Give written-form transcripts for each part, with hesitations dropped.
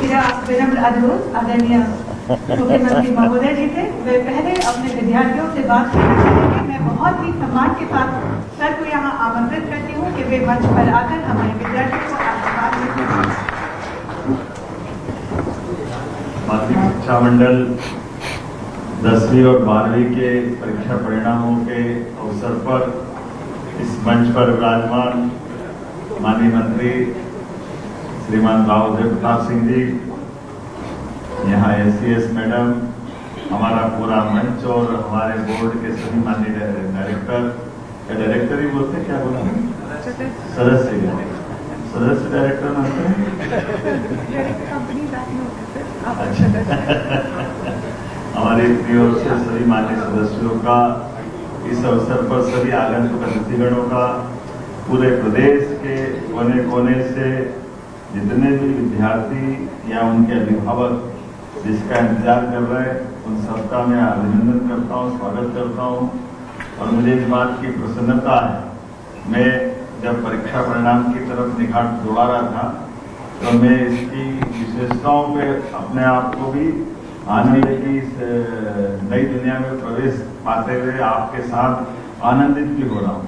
मेरा विनम्र अनुरोध आदरणीय मुख्यमंत्री महोदय जी थे, वे पहले अपने विद्यार्थियों से बात करेंगे। मैं बहुत ही सम्मान के साथ सर को यहाँ आमंत्रित करती हूँ कि वे मंच पर आकर हमारे विद्यार्थियों को आशीर्वाद दें। माध्यमिक शिक्षा मंडल 10वीं और 12वीं के परीक्षा परिणामों के अवसर पर इस मंच पर विराजमान माननीय मंत्री श्रीमान राव प्रताप सिंह जी, यहाँ एससीएस मैडम, हमारा पूरा मंच और हमारे बोर्ड के सभी माननीय डायरेक्टर ही बोलते हैं, क्या बोलते हैं, सदस्य डायरेक्टर होते हैं। हमारी ओर से सभी माननीय सदस्यों का, इस अवसर पर सभी आगंतुक अतिथिगणों का, पूरे प्रदेश के कोने कोने से जितने भी विद्यार्थी या उनके अभिभावक जिसका इंतजार कर रहे हैं, उन सबका मैं अभिनंदन करता हूँ, स्वागत करता हूँ। और मुझे इस बात की प्रसन्नता है, मैं जब परीक्षा परिणाम की तरफ निगाह दौड़ा रहा था तो मैं इसकी विशेषताओं पे अपने आप को भी आने की इस नई दुनिया में प्रवेश पाते हुए आपके साथ आनंदित भी हो रहा हूँ।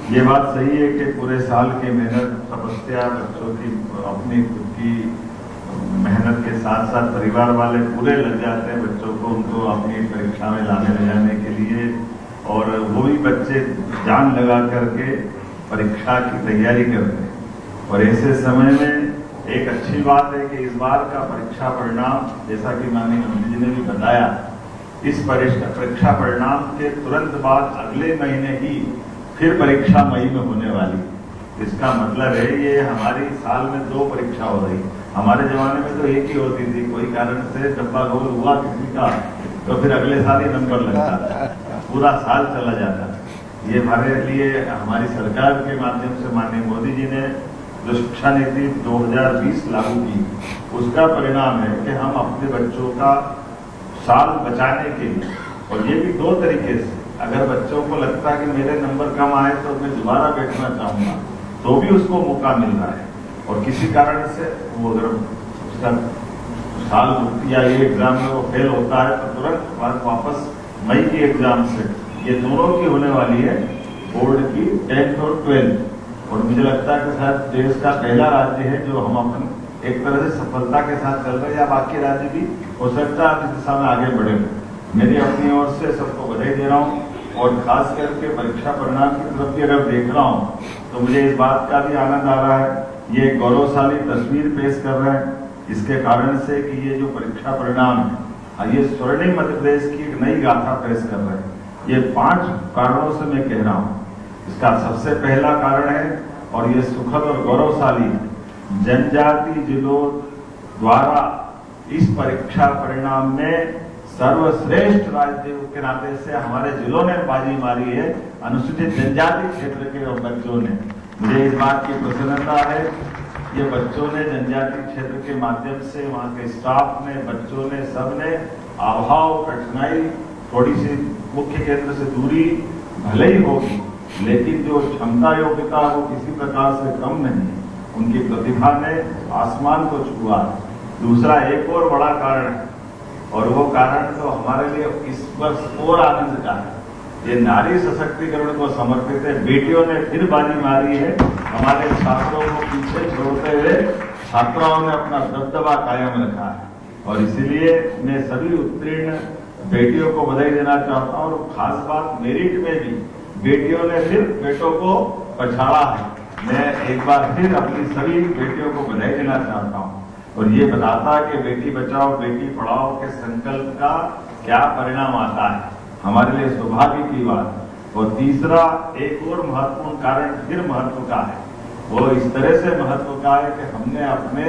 ये बात सही है कि पूरे साल की मेहनत, तपस्या, बच्चों की अपनी खुद की मेहनत के साथ साथ परिवार वाले पूरे लग जाते हैं बच्चों को उनको अपनी परीक्षा में लाने ले जाने के लिए, और वो भी बच्चे जान लगा करके परीक्षा की तैयारी करते हैं। और ऐसे समय में एक अच्छी बात है कि इस बार का परीक्षा परिणाम, जैसा कि माननीय मंत्री जी ने भी बताया, इस परीक्षा परिणाम के तुरंत बाद अगले महीने ही फिर परीक्षा मई में होने वाली। इसका मतलब है ये हमारी साल में 2 परीक्षा हो रही। हमारे जमाने में तो एक ही होती थी, कोई कारण से डब्बा गोल हुआ किसी का तो फिर अगले साल ही नंबर लगता था, पूरा साल चला जाता। ये हमारे लिए हमारी सरकार के माध्यम से माननीय मोदी जी ने जो शिक्षा नीति 2020 लागू की, उसका परिणाम है कि हम अपने बच्चों का साल बचाने के लिए, और ये भी 2 तरीके से, अगर बच्चों को लगता है कि मेरे नंबर कम आए तो मैं दोबारा बैठना चाहूंगा तो भी उसको मौका मिल रहा है, और किसी कारण से वो अगर उसका साल या ये एग्जाम में वो फेल होता है तो तुरंत वापस मई की एग्जाम से ये दोनों की होने वाली है, बोर्ड की 10th और 12th। और मुझे लगता है कि शायद देश का पहला राज्य है जो हम अपन एक तरह से सफलता के साथ चल रहे हैं, या बाकी राज्य भी हो सकता है इस दिशा में आगे बढ़े। मेरी अपनी ओर से सबको बधाई दे रहा हूँ, और खास करके परीक्षा परिणाम की तरफ भी अगर देख रहा हूँ तो मुझे इस बात का भी आनंद आ रहा है, ये गौरवशाली तस्वीर पेश कर रहे हैं इसके कारण से कि ये जो परीक्षा परिणाम है ये स्वर्णिम मध्य प्रदेश की एक नई गाथा पेश कर रहे हैं। ये 5 कारणों से मैं कह रहा हूँ। इसका सबसे पहला कारण है, और ये सुखद और गौरवशाली, जनजाति जिलों द्वारा इस परीक्षा परिणाम में सर्वश्रेष्ठ राज्य के नाते से हमारे जिलों ने बाजी मारी है, अनुसूचित जनजाति क्षेत्र के बच्चों ने। मुझे इस बात की प्रसन्नता है, ये बच्चों ने जनजाति क्षेत्र के माध्यम से, वहाँ के स्टाफ ने, बच्चों ने, सब ने अभाव, कठिनाई, थोड़ी सी मुख्य केंद्र से दूरी भले ही होगी, लेकिन जो क्षमता योग्यता वो किसी प्रकार से कम नहीं है। उनकी प्रतिभा ने आसमान को छुआ। दूसरा एक और बड़ा कारण है, और वो कारण तो हमारे लिए इस वर्ष और आनंद का है, ये नारी सशक्तिकरण को समर्पित है। बेटियों ने फिर बाजी मारी है, हमारे छात्रों को पीछे छोड़ते हुए छात्राओं ने अपना दबदबा कायम रखा है, और इसीलिए मैं सभी उत्तीर्ण बेटियों को बधाई देना चाहता हूँ। और खास बात, मेरिट में भी बेटियों ने फिर बेटों को पछाड़ा है। मैं एक बार फिर अपनी सभी बेटियों को बधाई देना चाहता हूँ, और ये बताता है कि बेटी बचाओ बेटी पढ़ाओ के संकल्प का क्या परिणाम आता है, हमारे लिए सौभाग्य की बात। और तीसरा एक और महत्वपूर्ण कारण फिर महत्व का है, वो इस तरह से महत्व का है कि हमने अपने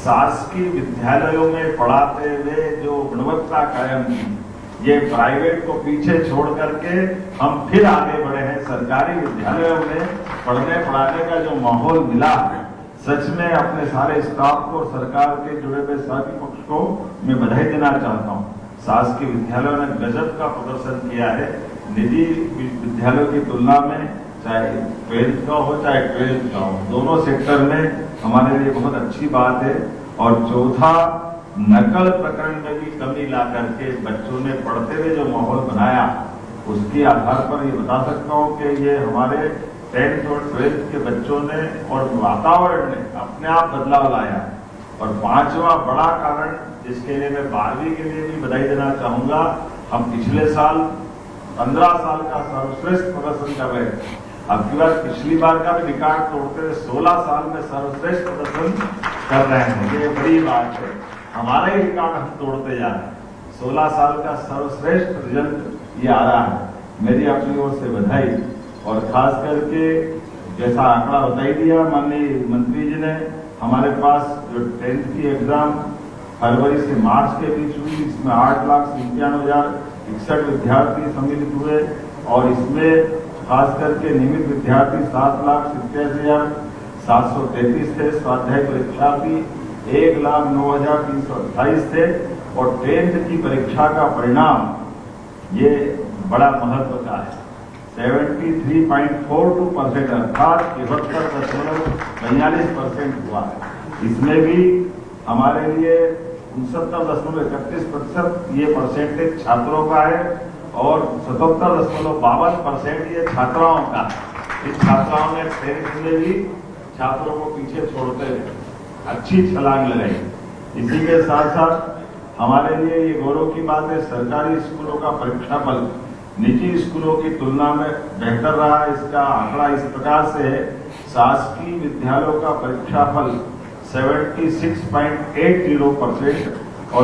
शासकीय विद्यालयों में पढ़ाते हुए जो गुणवत्ता कायम की, ये प्राइवेट को पीछे छोड़ करके हम फिर आगे बढ़े हैं। सरकारी विद्यालयों में पढ़ने पढ़ाने का जो माहौल मिला है, सच में अपने सारे स्टाफ को और सरकार के जुड़े हुए सभी पक्ष को मैं बधाई देना चाहता हूँ। शासकीय विद्यालयों ने गजब का प्रदर्शन किया है, निजी विद्यालयों की तुलना में, चाहे 12th का हो चाहे 12th का हो, दोनों सेक्टर में हमारे लिए बहुत अच्छी बात है। और चौथा, नकल प्रकरण में भी कमी ला करके बच्चों ने पढ़ते हुए जो माहौल बनाया, उसके आधार पर ये बता सकता हूं कि ये हमारे 10th और 12th के बच्चों ने और वातावरण ने अपने आप बदलाव लाया। और पांचवा बड़ा कारण, जिसके लिए मैं 12वीं के लिए भी बधाई देना चाहूंगा, हम पिछले साल 15 साल का सर्वश्रेष्ठ प्रदर्शन कर रहे थे। अब की बार पिछली बार का भी रिकॉर्ड तोड़ते हुए 16 साल में सर्वश्रेष्ठ प्रदर्शन कर रहे हैं। ये बड़ी बात है, हमारा ही रिकॉर्ड हम तोड़ते जा रहे हैं। 16 साल का सर्वश्रेष्ठ रिजल्ट ये आ रहा है। मेरी अपनी ओर से बधाई। और खास करके जैसा आंकड़ा बता ही दिया माननीय मंत्री जी ने, हमारे पास जो 10th की एग्जाम फरवरी से मार्च के बीच हुई, इसमें 8,97,061 विद्यार्थी सम्मिलित हुए। और इसमें खास करके नियमित विद्यार्थी 7,87,733 थे। स्वाध्याय परीक्षार्थी 1,09,328 थे। और 10th की परीक्षा का परिणाम ये बड़ा महत्व का है। 73.42% अर्थात 72.42% हुआ है। इसमें भी हमारे लिए 69.31% ये परसेंटेज छात्रों का है और 77.52% ये छात्राओं का। इस छात्राओं ने टेस्ट में भी छात्रों को पीछे छोड़ते हुए अच्छी छलांग लगाई। इसी के साथ साथ हमारे लिए ये गौरव की बात है, सरकारी स्कूलों का परीक्षाफल निजी स्कूलों की तुलना में बेहतर रहा। इसका आंकड़ा इस प्रकार से है, शासकीय विद्यालयों का परीक्षाफल 76.80% और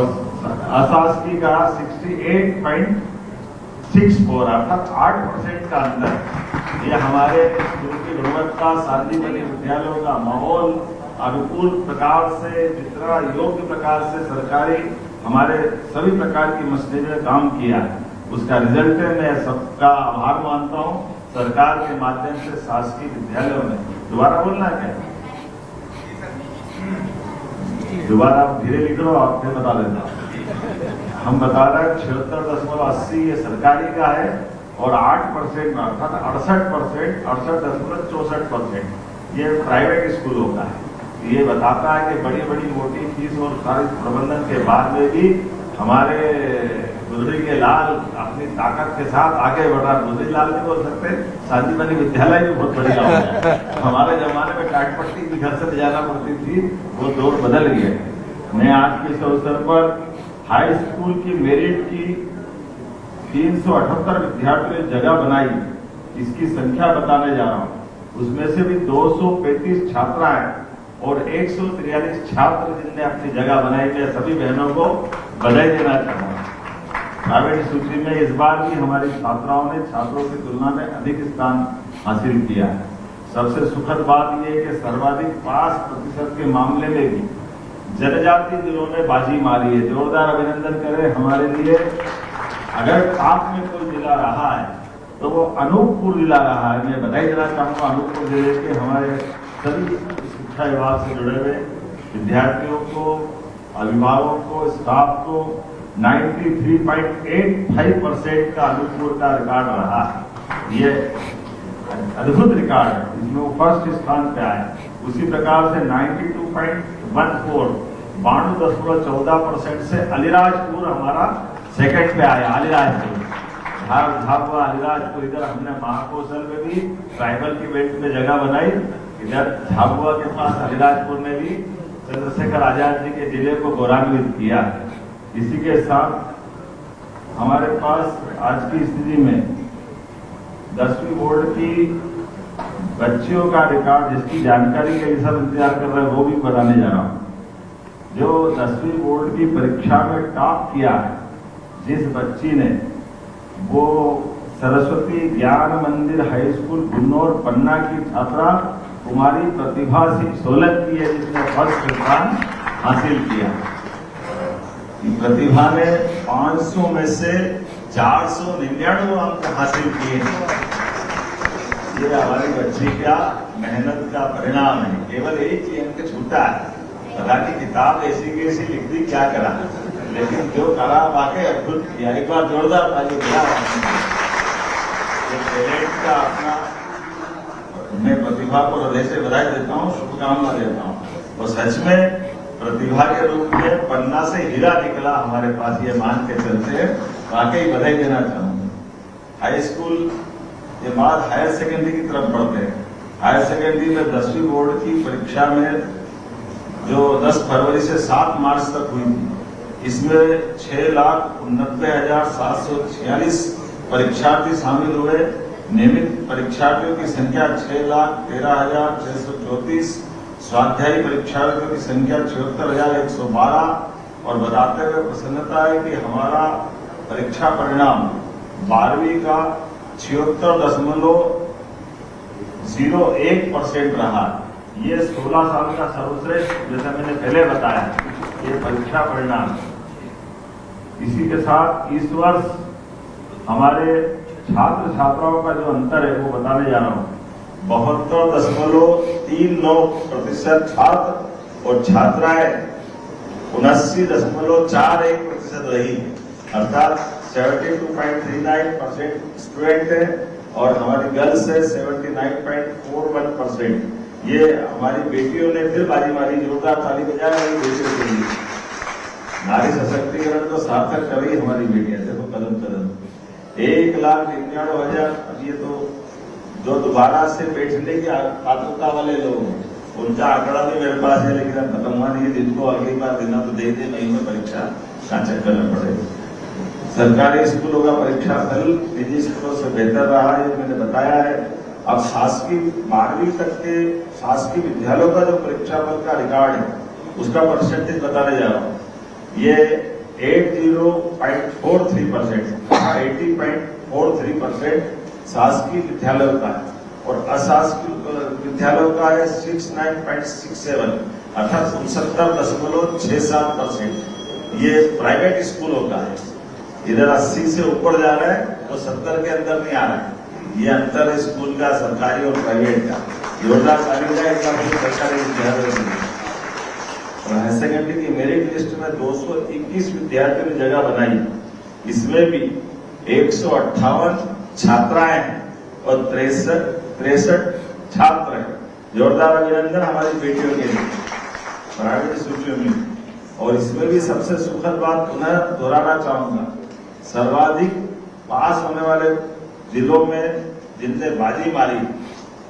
अशासकीय का 68.64, अर्थात 8% का अंतर। ये हमारे स्कूल की गुणवत्ता, शांतिमय विद्यालयों का माहौल अनुकूल प्रकार से, जितना योग्य प्रकार से सरकारी हमारे सभी प्रकार की मशीनरी ने काम किया है, उसका रिजल्ट है। मैं सबका आभार मानता हूं सरकार के माध्यम से शासकीय विद्यालयों में। दोबारा बोलना क्या? दोबारा आप धीरे लिख लो, आप फिर बता देता हूं। हम बता रहे हैं 76.80 ये सरकारी का है और 8% अर्थात 68.64% ये प्राइवेट स्कूलों का है। ये बताता है कि बड़ी बड़ी मोटी फीस और सारे प्रबंधन के बाद में भी हमारे गुजरी के लाल अपनी ताकत के साथ आगे बढ़ रहा। गुजरी लाल भी बोल सकते, शांतिमनी विद्यालय भी बहुत बढ़िया हो गया। हमारे जमाने में टाटपट्टी भी घर से ले जाना पड़ती थी, वो दौर बदल गई है। मैं आज के इस अवसर पर हाई स्कूल की मेरिट की 378 विद्यार्थियों ने जगह बनाई, इसकी संख्या बताने जा रहा हूँ। उसमें से भी 235 छात्राएं और 143 छात्र जिनने अपनी जगह बनाई। मैं सभी बहनों को बधाई देना चाहूंगा। प्राइवेट सूची में इस बार भी हमारी छात्राओं ने छात्रों की तुलना में अधिक स्थान हासिल किया है। सबसे सुखद बात यह है कि सर्वाधिक पास प्रतिशत के मामले में भी जनजाति जिलों ने बाजी मारी है। जोरदार अभिनंदन करें हमारे लिए। अगर आप में कोई जिला रहा है तो वो अनूपपुर जिला रहा है। मैं बधाई देना चाहूंगा अनूपपुर जिले के हमारे सभी शिक्षा विभाग से जुड़े हुए विद्यार्थियों को, अभिभावकों को, स्टाफ को। 93.85% का अनूपपुर का रिकॉर्ड रहा है। ये अद्भुत रिकॉर्ड है, इसमें वो फर्स्ट स्थान पे आए। उसी प्रकार से 92.14 से अलीराजपुर हमारा सेकंड पे आया। अलीराजपुर झाबुआ अलीराजपुर, इधर हमने महाकौशल में भी ट्राइबल की बेल्ट में जगह बनाई। इधर झाबुआ के पास अलीराजपुर में भी चंद्रशेखर आजाद जी के जिले को गौरवान्वित किया। इसी के साथ हमारे पास आज की स्थिति में 10वीं बोर्ड की बच्चियों का रिकॉर्ड, जिसकी जानकारी के लिए सब इंतजार कर रहे हैं, वो भी बताने जा रहा हूँ। जो 10वीं बोर्ड की परीक्षा में टॉप किया है जिस बच्ची ने, वो सरस्वती ज्ञान मंदिर हाई स्कूल गुन्नौर पन्ना की छात्रा कुमारी प्रतिभा सिंह सोलंकी है, जिसने फर्स्ट स्थान हासिल किया। प्रतिभा ने 500 में से 499 अंक हासिल किए। ये हमारी बच्ची का मेहनत का परिणाम है। केवल एक ही अंक छूटा है, पता नहीं किताब ऐसी की ऐसी लिख दी, क्या करा, लेकिन जो करा वाकई अद्भुत किया। एक बार जोरदार ताली दिला। टैलेंट का अपना, मैं प्रतिभा को हृदय से बधाई देता हूँ, शुभकामना देता हूँ। और सच में प्रतिभा के रूप में पन्ना से हीरा निकला हमारे पास, ये मान के चलते हैं। वाकई बधाई देना चाहूंगा। हाई स्कूल के बाद हायर सेकेंडरी की तरफ बढ़ते हैं। हायर सेकेंडरी में 10वीं बोर्ड की परीक्षा में जो 10 फरवरी से 7 मार्च तक हुई थी, इसमें 6,69,746 परीक्षार्थी शामिल हुए। नियमित परीक्षार्थियों की संख्या 6,13,634, स्वाध्यायी परीक्षार्थियों की संख्या 76,112। और बताते हुए प्रसन्नता है कि हमारा परीक्षा परिणाम 12वीं का 76.01% रहा। ये 16 साल का सर्वश्रेष्ठ, जैसा मैंने पहले बताया, ये परीक्षा परिणाम। इसी के साथ इस वर्ष हमारे छात्र छात्राओं का जो अंतर है वो बताने जा रहा हूँ। 72.39% छात्र और छात्राएं 79.41% रही, अर्थात 72.39% स्टूडेंट है और हमारी गर्ल्स है 79.41%। ये हमारी बेटियों ने फिर बाजी मारी, जोरदार ताली बजाए हमारी बेटियों के लिए। नारी सशक्तिकरण तो सार्थक कर रही हमारी बेटियां, देखो कदम कदम। 1,99,000। अब ये तो जो दोबारा से बैठने की आतुरता वाले लोग हैं, उनका आंकड़ा भी मेरे पास है, लेकिन अब खत्म हुआ नहीं। जिनको अगली बार देना तो दे दे, नहीं में परीक्षा का चक्कर न पड़े। सरकारी स्कूलों का परीक्षा फल निजी स्कूलों से बेहतर रहा, ये मैंने बताया है। अब शासकीय 12वीं तक के शासकीय विद्यालयों का जो परीक्षा फल का रिकॉर्ड है, उसका परसेंटेज बताने जा रहा हूँ। ये 80.43% शासकीय विद्यालयों का है और अशासकीय विद्यालयों का है 69.67, अर्थात 69.67%। ये प्राइवेट स्कूलों का है। इधर 80 से ऊपर जा रहा है तो 70 के अंदर नहीं आ रहा है। ये अंतर है स्कूल का, सरकारी और प्राइवेट का। जोरदार ताली जाए सरकारी विद्यालय। हायर सेकेंडरी की मेरिट लिस्ट में 221 विद्यार्थियों ने जगह बनाई। इसमें भी 158 छात्राएं हैं और 63 छात्र हैं। जोरदार अभिनंदन हमारी बेटियों के लिए प्राइवेट सूचियों में। और इसमें भी सबसे सुखद बात पुनः दोहराना चाहूंगा, सर्वाधिक पास होने वाले जिलों में जिनने बाजी मारी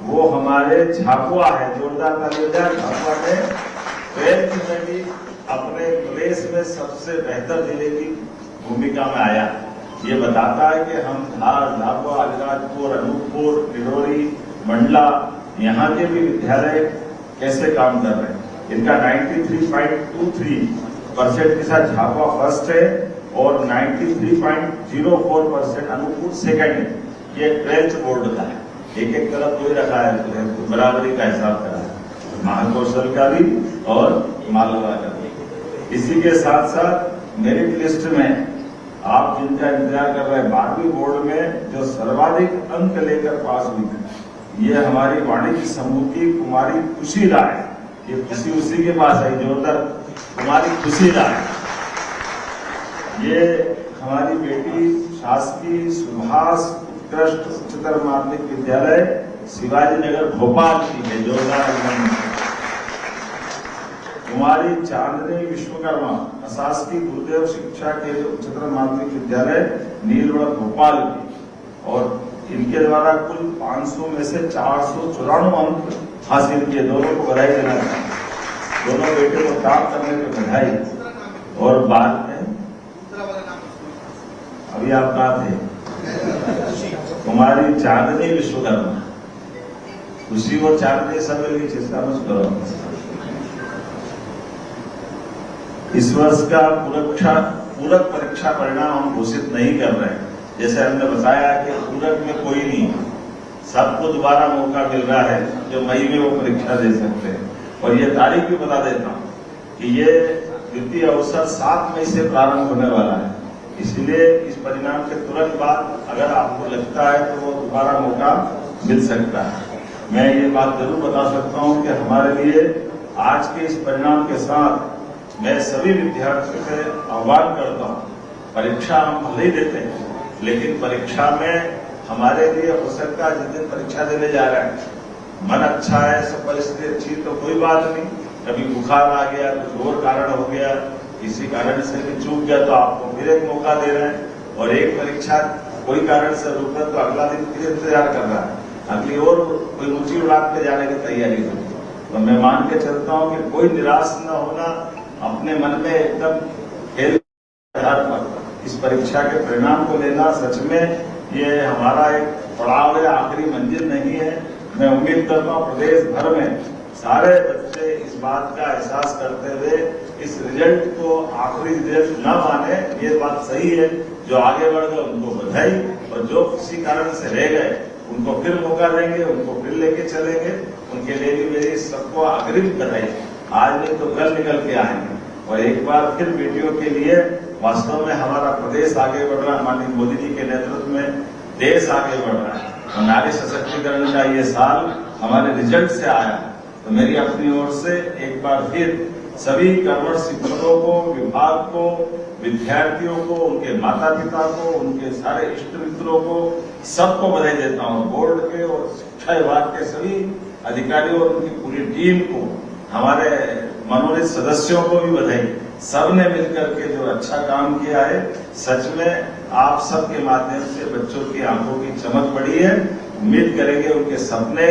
वो हमारे झाबुआ है। जोरदार ताली बजाए। झाबुआ ने 12th में भी अपने प्रदेश में सबसे बेहतर जिले की भूमिका में आया। ये बताता है कि हम धार, झाबुआ, अलीराजपुर, अनूपपुर, डिडोरी, मंडला, यहाँ के भी विद्यालय कैसे काम कर रहे हैं। इनका 93.23% के साथ झाबुआ फर्स्ट है और 93.04% अनूपपुर सेकंड है। ये 12th बोर्ड का है। एक एक तरफ कोई रखा है, बराबरी का हिसाब करा है, महाकौशल का भी और मालवा का भी। इसी के साथ साथ मेरिट लिस्ट में आप जिनका इंतजार कर रहे हैं, 12वीं बोर्ड में जो सर्वाधिक अंक लेकर पास हुई थी, ये हमारी वाणिज्य समूह की कुमारी खुशी राय। ये खुशी उसी के पास है, जोरदार कुमारी खुशी राय। ये हमारी बेटी शासकीय सुभाष उत्कृष्ट उच्चतर माध्यमिक विद्यालय शिवाजी नगर भोपाल की है। जोरदार कुमारी चांदनी विश्वकर्मा अशासकीय गुरुदेव शिक्षा के उच्चतर माध्यमिक विद्यालय नीलवड़ भोपाल की, और इनके द्वारा कुल 500 में से 494 अंक हासिल किए। दोनों को बधाई देना चाहिए। दोनों बेटे को काम करने पर बधाई। और बाद में अभी आप कहा थे, कुमारी चांदनी विश्वकर्मा, खुशी और चांदनी सब मिलकर चेष्टा मत करो। इस वर्ष का पूरक परीक्षा परिणाम हम घोषित नहीं कर रहे हैं। जैसे हमने बताया कि पूरक में कोई नहीं, सबको दोबारा मौका मिल रहा है जो मई में वो परीक्षा दे सकते हैं। और ये तारीख भी बता देता हूँ कि ये द्वितीय अवसर 7 मई से प्रारंभ होने वाला है। इसलिए इस परिणाम के तुरंत बाद अगर आपको लगता है तो वो दोबारा मौका मिल सकता है। मैं ये बात जरूर बता सकता हूँ कि हमारे लिए आज के इस परिणाम के साथ मैं सभी विद्यार्थियों से आह्वान करता हूँ, परीक्षा हम भले ही देते हैं, लेकिन परीक्षा में हमारे लिए हो सकता है जिस दिन परीक्षा देने जा रहे हैं मन अच्छा है, सब परिस्थिति अच्छी, तो कोई बात नहीं, कभी बुखार आ गया, कुछ और कारण हो गया, किसी कारण से भी चूक गया तो आपको फिर एक मौका दे रहे हैं, और एक परीक्षा कोई कारण से रुक गया तो अगला दिन फिर इंतजार कर रहा है, अगली और कोई ऊंची उड़ान पे जाने की तैयारी हो। तो मैं मान के चलता हूँ कि कोई निराश न होना, अपने मन में एकदम खेल आधार पर इस परीक्षा के परिणाम को लेना, सच में ये हमारा एक पड़ाव है, आखिरी मंजिल नहीं है। मैं उम्मीद करता हूँ प्रदेश भर में सारे बच्चे इस बात का एहसास करते हुए इस रिजल्ट को आखिरी रिजल्ट न माने, ये बात सही है। जो आगे बढ़ गए उनको बधाई, और जो किसी कारण से रह गए उनको फिर मौका देंगे, उनको फिर लेके चलेंगे। उनके लिए भी मेरी सबको अग्रिम बधाई। आज नहीं तो कल निकल के आएंगे, और एक बार फिर बेटियों के लिए वास्तव में हमारा प्रदेश आगे बढ़ रहा है, माननीय मोदी जी के नेतृत्व में देश आगे बढ़ रहा है, और नारी सशक्तिकरण का ये साल हमारे रिजल्ट से आया। तो मेरी अपनी ओर से एक बार फिर सभी कर्मठ शिक्षकों को, विभाग को, विद्यार्थियों को, उनके माता पिता को, उनके सारे इष्ट मित्रों को, सबको बधाई देता हूँ। बोर्ड के और शिक्षा विभाग के सभी अधिकारियों और उनकी पूरी टीम को, हमारे मनोनीत सदस्यों को भी बधाई। सबने मिलकर के जो अच्छा काम किया है, सच में आप सबके माध्यम से बच्चों की आंखों की चमक बढ़ी है। उम्मीद करेंगे उनके सपने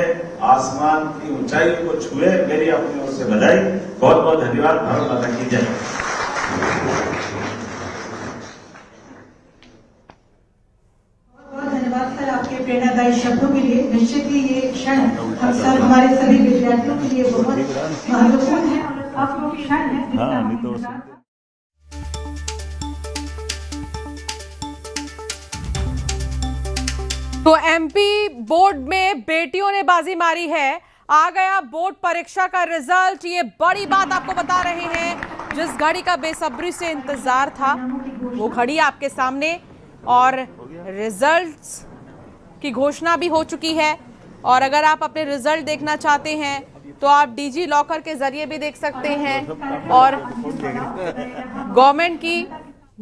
आसमान की ऊंचाई को छुए। मेरी अपनी ओर से बधाई। बहुत बहुत धन्यवाद। भारत माता की जय। बहुत धन्यवाद सर आपके प्रेरणादायी शब्दों के लिए। निश्चित ही ये क्षण हम सब हमारे सभी विद्यार्थियों के लिए बहुत महत्वपूर्ण है, और आप लोग क्षण है जिसका हम इंतजार कर। तो एमपी बोर्ड में बेटियों ने बाजी मारी है। आ गया बोर्ड परीक्षा का रिजल्ट। ये बड़ी बात आपको बता रहे हैं। जिस घड़ी का बेसब्री से इंतजार था वो घड़ी आपके सामने, और रिजल्ट्स की घोषणा भी हो चुकी है। और अगर आप अपने रिजल्ट देखना चाहते हैं तो आप डिजी लॉकर के जरिए भी देख सकते हैं, और गवर्नमेंट की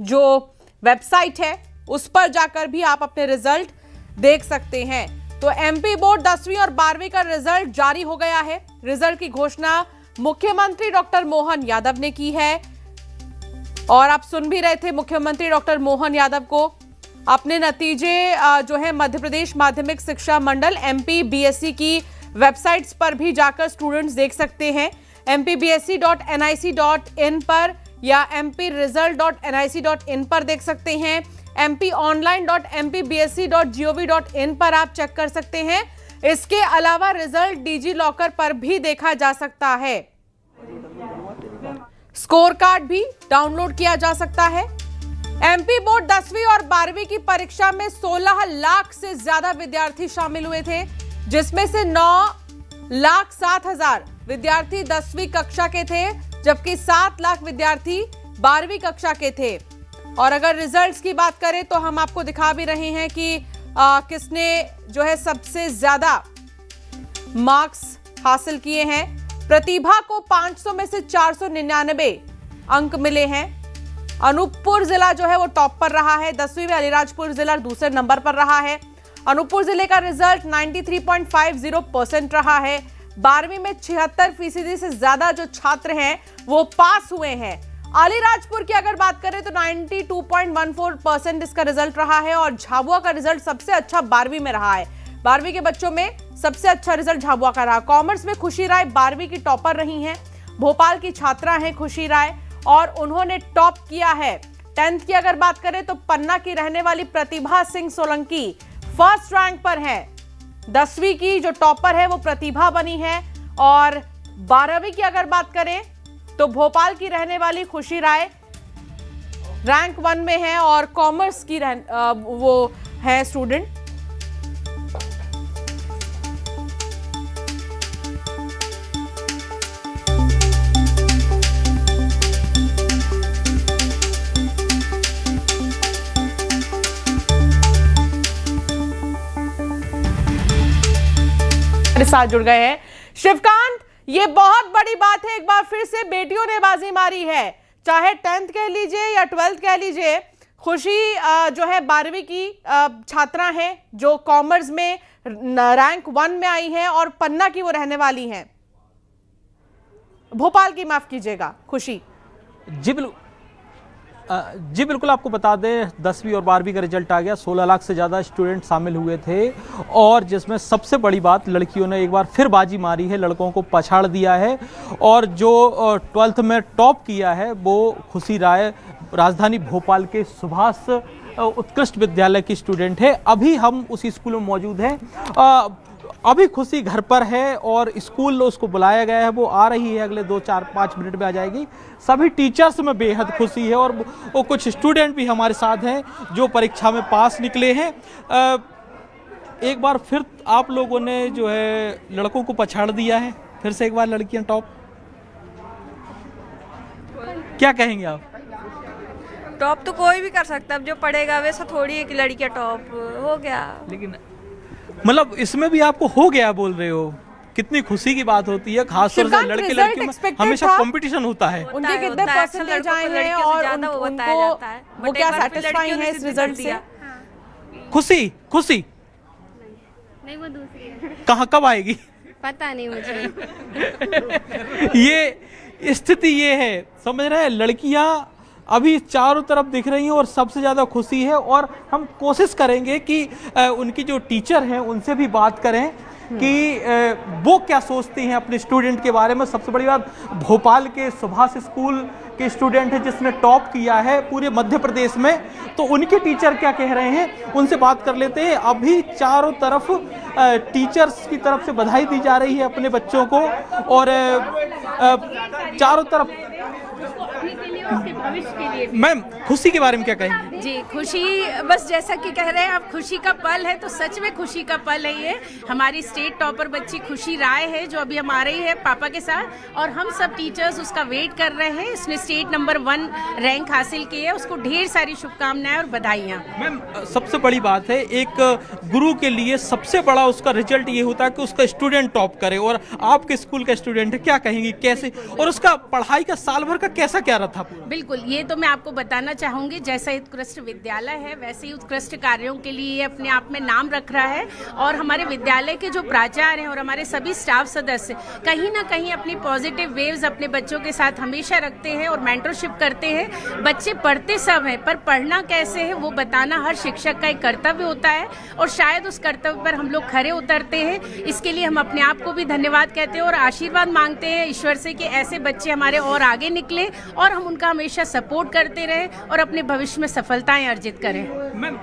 जो वेबसाइट है उस पर जाकर भी आप अपने रिजल्ट देख सकते हैं। तो एमपी बोर्ड 10वीं और 12वीं का रिजल्ट जारी हो गया है। रिजल्ट की घोषणा मुख्यमंत्री डॉक्टर मोहन यादव ने की है, और आप सुन भी रहे थे मुख्यमंत्री डॉक्टर मोहन यादव को। अपने नतीजे जो है मध्य प्रदेश माध्यमिक शिक्षा मंडल MPBSE की वेबसाइट्स पर भी जाकर स्टूडेंट्स देख सकते हैं। mpbse.nic.in पर या mpresult.nic.in पर देख सकते हैं। mponline.mpbse.gov.in पर आप चेक कर सकते हैं। इसके अलावा रिजल्ट डिजी लॉकर पर भी देखा जा सकता है। स्कोर कार्ड भी डाउनलोड किया जा सकता है। एमपी बोर्ड 10वीं और 12वीं की परीक्षा में 16 लाख से ज्यादा विद्यार्थी शामिल हुए थे, जिसमें से 9,07,000 विद्यार्थी 10वीं कक्षा के थे, जबकि 7 लाख विद्यार्थी 12वीं कक्षा के थे। और अगर रिजल्ट्स की बात करें तो हम आपको दिखा भी रहे हैं कि किसने जो है सबसे ज्यादा मार्क्स हासिल किए हैं। प्रतिभा को 500 में से 499 अंक मिले हैं। अनूपपुर जिला जो है वो टॉप पर रहा है। 10वीं में अलीराजपुर जिला दूसरे नंबर पर रहा है। अनूपपुर जिले का रिजल्ट 93.50% रहा है। 12वीं में 76% से ज्यादा जो छात्र हैं वो पास हुए हैं। अलीराजपुर की अगर बात करें तो 92.14% इसका रिजल्ट रहा है, और झाबुआ का रिजल्ट सबसे अच्छा 12वीं में रहा है। 12वीं के बच्चों में सबसे अच्छा रिजल्ट झाबुआ का रहा। कॉमर्स में खुशी राय 12वीं की टॉपर रही हैं। भोपाल की छात्रा हैं खुशी राय, और उन्होंने टॉप किया है। 10th की अगर बात करें तो पन्ना की रहने वाली प्रतिभा सिंह सोलंकी फर्स्ट रैंक पर है। 10वीं की जो टॉपर है वो प्रतिभा बनी है, और 12वीं की अगर बात करें तो भोपाल की रहने वाली खुशी राय रैंक 1 में है, और कॉमर्स की वो है स्टूडेंट। साथ जुड़ गए हैं शिवकांत। ये बहुत बड़ी बात है, एक बार फिर से बेटियों ने बाजी मारी है। चाहे 10th कह लीजिए या 12th कह लीजिए, खुशी जो है 12वीं की छात्रा हैं जो कॉमर्स में रैंक 1 में आई हैं, और पन्ना की वो रहने वाली हैं। भोपाल की, माफ कीजिएगा, खुशी। जी बिल्कुल, आपको बता दें 10वीं और 12वीं का रिजल्ट आ गया। 16 लाख से ज़्यादा स्टूडेंट शामिल हुए थे और जिसमें सबसे बड़ी बात, लड़कियों ने एक बार फिर बाजी मारी है, लड़कों को पछाड़ दिया है। और जो 12th में टॉप किया है वो खुशी राय राजधानी भोपाल के सुभाष उत्कृष्ट विद्यालय की स्टूडेंट है। अभी हम उसी स्कूल में मौजूद हैं। अभी खुशी घर पर है और स्कूल उसको बुलाया गया है, वो आ रही है, अगले 2-4-5 मिनट में आ जाएगी। सभी टीचर्स में बेहद खुशी है और वो कुछ स्टूडेंट भी हमारे साथ हैं जो परीक्षा में पास निकले हैं। एक बार फिर आप लोगों ने जो है लड़कों को पछाड़ दिया है, फिर से एक बार लड़कियां टॉप, क्या कहेंगे आप? टॉप तो कोई भी कर सकता है, अब जो पढ़ेगा वैसा थोड़ी है कि लड़कियां टॉप हो गया। लेकिन मतलब इसमें भी आपको हो गया बोल रहे हो, कितनी खुशी की बात होती है, खासतौर से लड़के लड़कियों में हमेशा कंपटीशन होता है। उनके कितने परसेंटेज आए हैं और उनको वो क्या सेटिस्फाई है इस रिजल्ट से? खुशी खुशी नहीं, वो दूसरी है। कहाँ कब आएगी पता नहीं मुझे। ये स्थिति ये है, समझ रहे हैं, लड़कियां अभी चारों तरफ दिख रही हैं और सबसे ज़्यादा खुशी है। और हम कोशिश करेंगे कि उनकी जो टीचर हैं उनसे भी बात करें कि वो क्या सोचती हैं अपने स्टूडेंट के बारे में। सबसे बड़ी बात, भोपाल के सुभाष स्कूल के स्टूडेंट है जिसने टॉप किया है पूरे मध्य प्रदेश में, तो उनके टीचर क्या कह रहे हैं उनसे बात कर लेते हैं। अभी चारों तरफ टीचर्स की तरफ से बधाई दी जा रही है अपने बच्चों को और चारों तरफ। मैम, खुशी के बारे में क्या कहेंगे? जी, खुशी बस जैसा कि कह रहे हैं आप, खुशी का पल है तो सच में खुशी का पल है ये। हमारी स्टेट टॉपर बच्ची खुशी राय है जो अभी हम आ रही है पापा के साथ और हम सब टीचर्स उसका वेट कर रहे हैं। इसने स्टेट नंबर 1 रैंक हासिल की है, उसको ढेर सारी शुभकामनाएं और बधाइयाँ। मैम, सबसे बड़ी बात है, एक गुरु के लिए सबसे बड़ा उसका रिजल्ट ये होता है कि उसका स्टूडेंट टॉप करे और आपके स्कूल का स्टूडेंट है, क्या कहेंगी कैसे, और उसका पढ़ाई का साल भर का कैसा क्या रहा था? बिल्कुल, ये तो मैं आपको बताना चाहूंगी, जैसा उत्कृष्ट विद्यालय है वैसे ही उत्कृष्ट कार्यों के लिए अपने आप में नाम रख रहा है। और हमारे विद्यालय के जो प्राचार्य हैं और हमारे सभी स्टाफ सदस्य कहीं ना कहीं अपनी पॉजिटिव वेव्स अपने बच्चों के साथ हमेशा रखते हैं और मेंटरशिप करते हैं। बच्चे पढ़ते सब हैं पर पढ़ना कैसे है वो बताना हर शिक्षक का एक कर्तव्य होता है और शायद उस कर्तव्य पर हम लोग खरे उतरते हैं। इसके लिए हम अपने आप को भी धन्यवाद कहते हैं और आशीर्वाद मांगते हैं ईश्वर से कि ऐसे बच्चे हमारे और आगे निकले और हम उनका हमेशा सपोर्ट करते रहे और अपने भविष्य में सफलताएं अर्जित करें। मैम,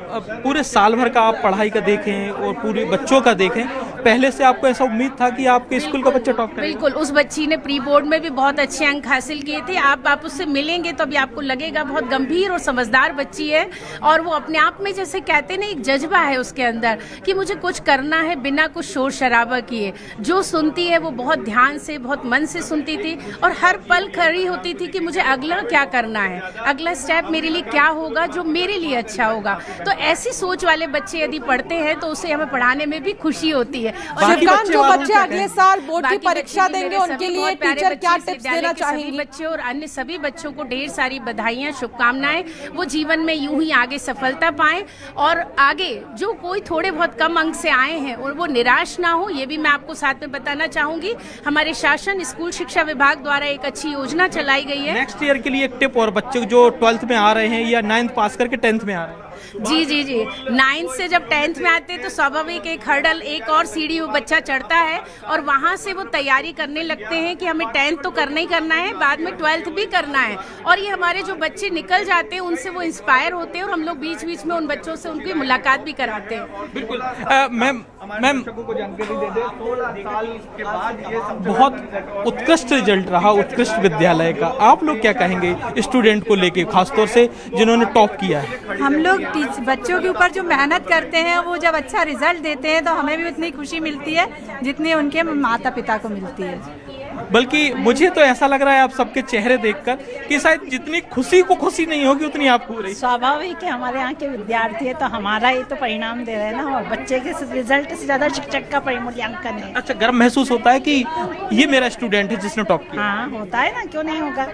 पूरे साल भर का आप पढ़ाई का देखें और पूरे बच्चों का देखें, पहले से आपको ऐसा उम्मीद था कि आपके स्कूल का बच्चा टॉप करेगा? बिल्कुल, उस बच्ची ने प्री बोर्ड में भी बहुत अच्छे अंक हासिल किए थे। आप उससे मिलेंगे तो अभी आपको लगेगा बहुत गंभीर और समझदार बच्ची है और वो अपने आप में जैसे कहते ना एक जज्बा है उसके अंदर कि मुझे कुछ करना है बिना कुछ शोर शराबा किए। जो सुनती है वो बहुत ध्यान से बहुत मन से सुनती थी और हर पल खड़ी होती थी कि मुझे अगला क्या करना है, अगला स्टेप मेरे लिए क्या होगा जो मेरे लिए अच्छा होगा। तो ऐसी सोच वाले बच्चे यदि पढ़ते हैं तो उसे हमें पढ़ाने में भी खुशी होती है। शिवकांत, जो बच्चे अगले साल बोर्ड की परीक्षा देंगे उनके लिए टीचर क्या टिप्स देना चाहेंगी? बच्चे और अन्य सभी बच्चों को ढेर सारी बधाइयां, शुभकामनाएं। वो जीवन में यूं ही आगे सफलता पाएं और आगे जो कोई थोड़े बहुत कम अंक से आए हैं और वो निराश ना हो। ये भी मैं आपको साथ में बताना चाहूंगी, हमारे शासन स्कूल शिक्षा विभाग द्वारा एक अच्छी योजना चलाई गई है नेक्स्ट ईयर के लिए। एक टिप, और बच्चे जो 12th में आ रहे हैं या 9th पास करके 10th में आ रहे हैं? जी 9th से जब 10th में आते हैं तो स्वाभाविक एक हर्डल, एक और सीढ़ी वो बच्चा चढ़ता है और वहाँ से वो तैयारी करने लगते हैं कि हमें 10th तो करना ही करना है, बाद में 12th भी करना है। और ये हमारे जो बच्चे निकल जाते हैं उनसे वो इंस्पायर होते हैं और हम लोग बीच बीच में उन बच्चों से उनकी मुलाकात भी कराते हैं। बिल्कुल। मैम को जानकारी दे दे, 16 साल के बाद ये बहुत उत्कृष्ट रिजल्ट रहा उत्कृष्ट विद्यालय का, आप लोग क्या कहेंगे स्टूडेंट को लेके, खासतौर से जिन्होंने टॉप किया है? हम लोग बच्चों के ऊपर जो मेहनत करते हैं वो जब अच्छा रिजल्ट देते हैं तो हमें भी उतनी खुशी मिलती है जितनी उनके माता पिता को मिलती है। बल्कि मुझे तो ऐसा लग रहा है आप सबके चेहरे देखकर कि शायद जितनी खुशी को खुशी नहीं होगी उतनी आपको हो रही। स्वाभाविक है, हमारे यहाँ के विद्यार्थी है तो हमारा ही तो परिणाम दे रहे हैं ना, और बच्चे के रिजल्ट से ज्यादा शिक्षक का मूल्यांकन है। अच्छा, गर्व महसूस होता है कि ये मेरा स्टूडेंट है जिसने टॉप किया? हाँ, होता है ना, क्यों नहीं होगा।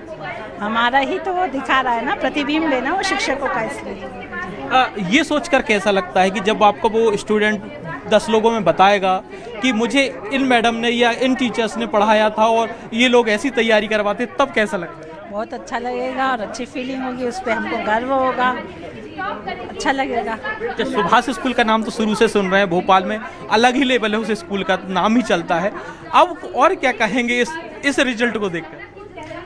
हमारा ही तो वो दिखा रहा है ना, प्रतिबिंब लेना वो शिक्षकों का। इसलिए ये सोचकर कैसा लगता है कि जब आपका वो स्टूडेंट 10 लोगों में बताएगा कि मुझे इन मैडम ने या इन टीचर्स ने पढ़ाया था और ये लोग ऐसी तैयारी करवाते, तब कैसा लगता है? बहुत अच्छा लगेगा और अच्छी फीलिंग होगी, उस पर हमको गर्व होगा, अच्छा लगेगा। जब सुभाष स्कूल का नाम तो शुरू से सुन रहे हैं, भोपाल में अलग ही लेवल है, उस स्कूल का नाम ही चलता है। अब और क्या कहेंगे इस रिजल्ट को देखकर?